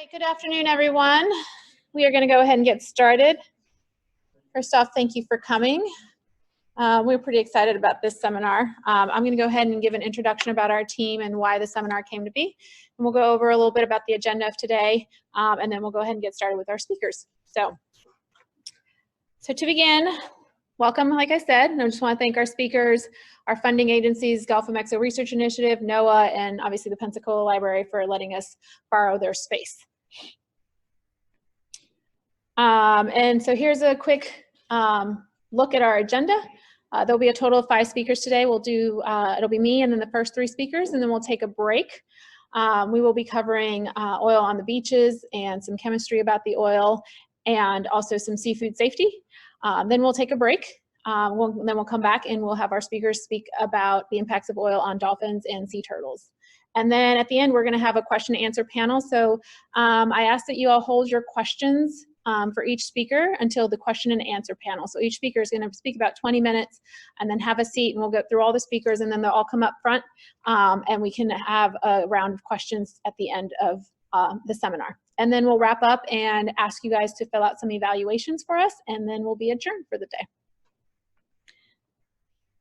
right, good afternoon, everyone. We are going to go ahead and get started. First off, thank you for coming. We're pretty excited about this seminar. I'm going to go ahead and give an introduction about our team and why the seminar came to be. And we'll go over a little bit about the agenda of today, and then we'll go ahead and get started with our speakers. So to begin, welcome, like I said, and I just want to thank our speakers, our funding agencies, Gulf of Mexico Research Initiative, NOAA, and obviously the Pensacola Library for letting us borrow their space. And so here's a quick look at our agenda. There'll be a total of 5 speakers today. We'll do, it'll be me and then the first 3 speakers, and then we'll take a break. We will be covering oil on the beaches and some chemistry about the oil and also some seafood safety. Then we'll take a break. Then we'll come back and we'll have our speakers speak about the impacts of oil on dolphins and sea turtles. And then at the end, we're going to have a question and answer panel. So I ask that you all hold your questions for each speaker until the question and answer panel. So each speaker is going to speak about 20 minutes and then have a seat, and we'll go through all the speakers, and then they'll all come up front, and we can have a round of questions at the end of the seminar. And then we'll wrap up and ask you guys to fill out some evaluations for us, and then we'll be adjourned for the day.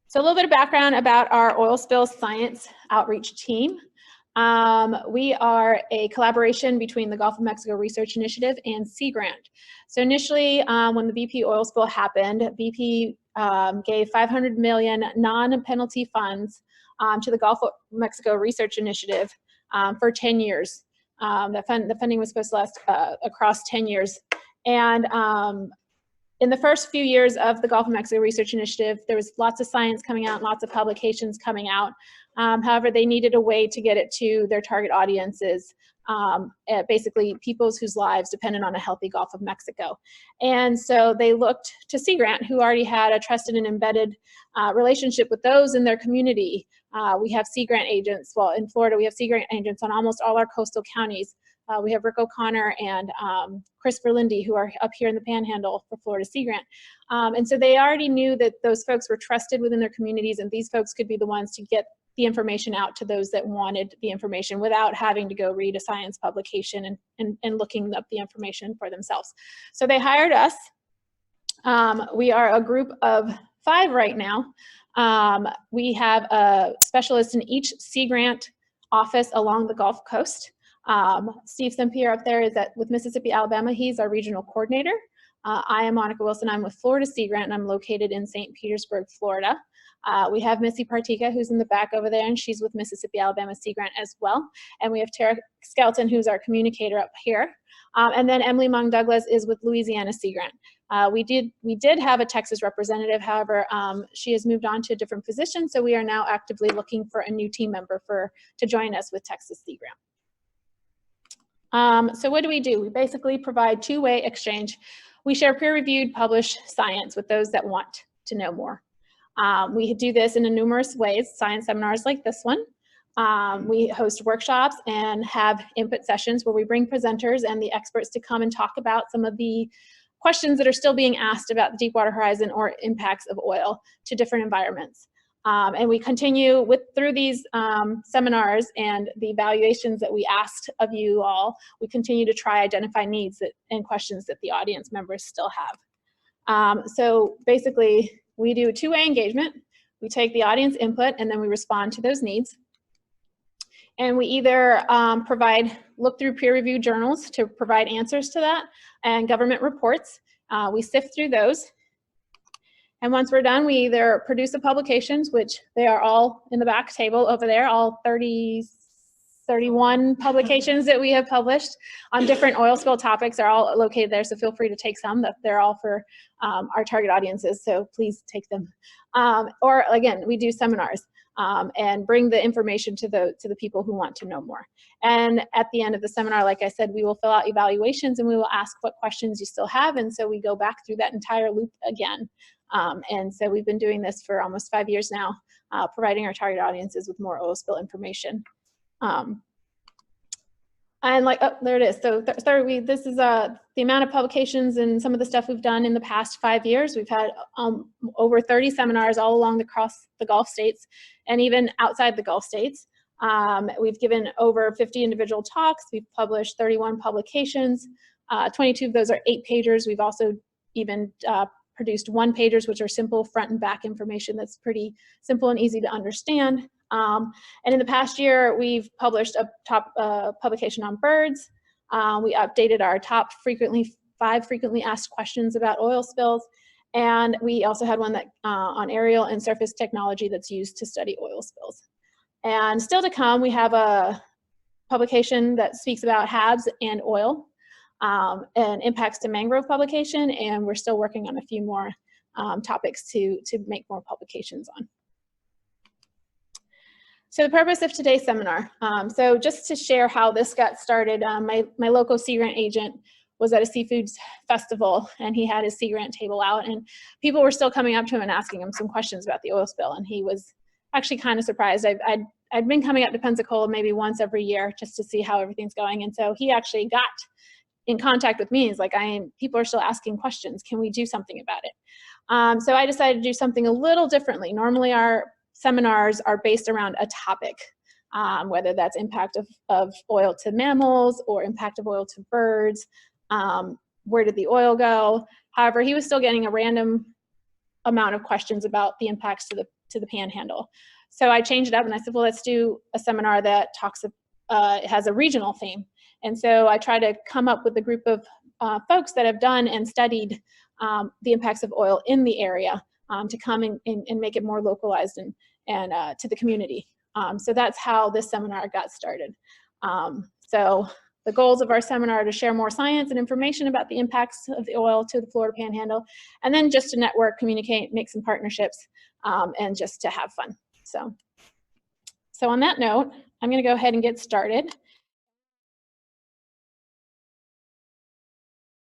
So a little bit of background about our oil spill science outreach team. We are a collaboration between the Gulf of Mexico Research Initiative and Sea Grant. So initially, when the BP oil spill happened, BP gave $500 million non-penalty funds to the Gulf of Mexico Research Initiative for 10 years. The funding was supposed to last across 10 years. And in the first few years of the Gulf of Mexico Research Initiative, there was lots of science coming out, lots of publications coming out. However, they needed a way to get it to their target audiences, basically peoples whose lives depended on a healthy Gulf of Mexico. And so they looked to Sea Grant, who already had a trusted and embedded relationship with those in their community. We have Sea Grant agents. Well, in Florida, we have Sea Grant agents on almost all our coastal counties. We have Rick O'Connor and Chris Verlindy, who are up here in the Panhandle for Florida Sea Grant. And so they already knew that those folks were trusted within their communities, and these folks could be the ones to get the information out to those that wanted the information without having to go read a science publication and looking up the information for themselves. So they hired us. We are a group of 5 right now. We have a specialist in each Sea Grant office along the Gulf Coast. Steve Sempier up there is with Mississippi, Alabama. He's our regional coordinator. I am Monica Wilson. I'm with Florida Sea Grant, and I'm located in St. Petersburg, Florida. We have Missy Partika, who's in the back over there, and she's with Mississippi, Alabama Sea Grant as well. And we have Tara Skelton, who's our communicator up here. And then Emily Mung Douglas is with Louisiana Sea Grant. We did have a Texas representative, however, she has moved on to a different position, so we are now actively looking for a new team member to join us with Texas Sea Grant. So what do? We basically provide two-way exchange. We share peer-reviewed, published science with those that want to know more. We do this in numerous ways, science seminars like this one. We host workshops and have input sessions where we bring presenters and the experts to come and talk about some of the questions that are still being asked about the Deepwater Horizon or impacts of oil to different environments. And we continue through these seminars and the evaluations that we asked of you all, we continue to try identify needs and questions that the audience members still have. So basically, we do a two-way engagement. We take the audience input and then we respond to those needs. And we either look through peer-reviewed journals to provide answers to that and government reports. We sift through those. And once we're done, we either produce the publications, which they are all in the back table over there, all 31 publications that we have published on different oil spill topics are all located there, so feel free to take some. They're all for our target audiences, so please take them. Or again, we do seminars and bring the information to the people who want to know more. And at the end of the seminar, like I said, we will fill out evaluations and we will ask what questions you still have, and so we go back through that entire loop again. And so we've been doing this for almost 5 years now, providing our target audiences with more oil spill information. And like, oh, there it is. So this is the amount of publications and some of the stuff we've done in the past 5 years. We've had over 30 seminars all across the Gulf states and even outside the Gulf states. We've given over 50 individual talks. We've published 31 publications. 22 of those are 8-pagers. We've also even produced 1-pagers, which are simple front and back information that's pretty simple and easy to understand. And in the past year, we've published a top publication on birds. We updated our top 5 frequently asked questions about oil spills. And we also had one that on aerial and surface technology that's used to study oil spills. And still to come, we have a publication that speaks about HABs and oil and impacts to mangrove publication. And we're still working on a few more topics to make more publications on. So the purpose of today's seminar. So just to share how this got started, my local Sea Grant agent was at a seafood festival, and he had his Sea Grant table out, and people were still coming up to him and asking him some questions about the oil spill, and he was actually kind of surprised. I'd been coming up to Pensacola maybe once every year just to see how everything's going, and so he actually got in contact with me. He's like, people are still asking questions. Can we do something about it? So I decided to do something a little differently. Normally our seminars are based around a topic, whether that's impact of oil to mammals or impact of oil to birds. Where did the oil go? However, he was still getting a random amount of questions about the impacts to the Panhandle. So I changed it up and I said, well, let's do a seminar that has a regional theme. And so I try to come up with a group of folks that have done and studied the impacts of oil in the area to come and make it more localized and to the community. So that's how this seminar got started. So the goals of our seminar are to share more science and information about the impacts of the oil to the Florida Panhandle, and then just to network, communicate, make some partnerships, and just to have fun. So on that note, I'm going to go ahead and get started.